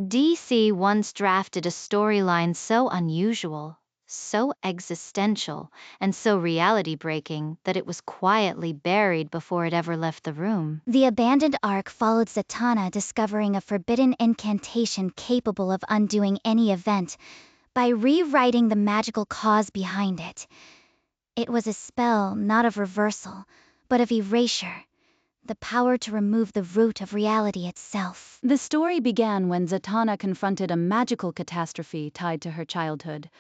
DC once drafted a storyline so unusual, so existential, and so reality-breaking that it was quietly buried before it ever left the room. The abandoned arc followed Zatanna discovering a forbidden incantation capable of undoing any event by rewriting the magical cause behind it. It was a spell not of reversal, but of erasure, the power to remove the root of reality itself. The story began when Zatanna confronted a magical catastrophe tied to her childhood.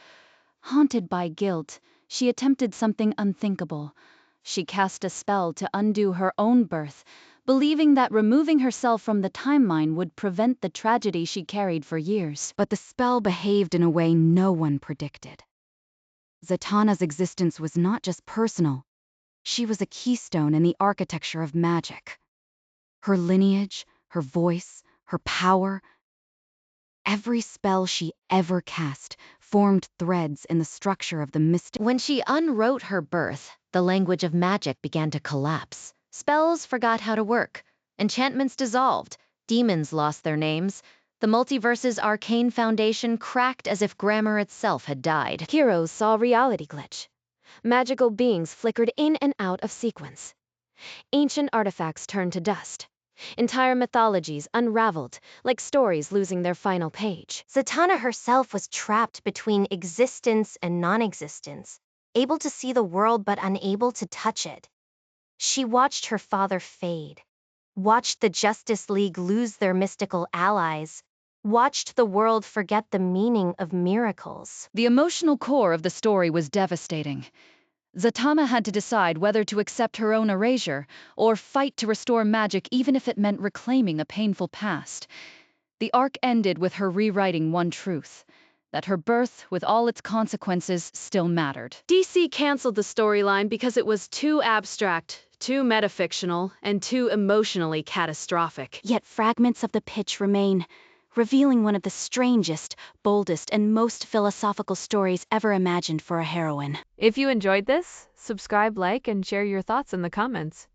Haunted by guilt, she attempted something unthinkable. She cast a spell to undo her own birth, believing that removing herself from the timeline would prevent the tragedy she carried for years. But the spell behaved in a way no one predicted. Zatanna's existence was not just personal. She was a keystone in the architecture of magic. Her lineage, her voice, her power, every spell she ever cast formed threads in the structure of the mystic. When she unwrote her birth, the language of magic began to collapse. Spells forgot how to work. Enchantments dissolved. Demons lost their names. The multiverse's arcane foundation cracked as if grammar itself had died. Heroes saw reality glitch. Magical beings flickered in and out of sequence. Ancient artifacts turned to dust. Entire mythologies unraveled, like stories losing their final page. Zatanna herself was trapped between existence and non-existence, able to see the world but unable to touch it. She watched her father fade, watched the Justice League lose their mystical allies, watched the world forget the meaning of miracles. The emotional core of the story was devastating. Zatanna had to decide whether to accept her own erasure or fight to restore magic even if it meant reclaiming a painful past. The arc ended with her rewriting one truth: that her birth, with all its consequences, still mattered. DC canceled the storyline because it was too abstract, too metafictional, and too emotionally catastrophic. Yet fragments of the pitch remain, revealing one of the strangest, boldest, and most philosophical stories ever imagined for a heroine. If you enjoyed this, subscribe, like, and share your thoughts in the comments.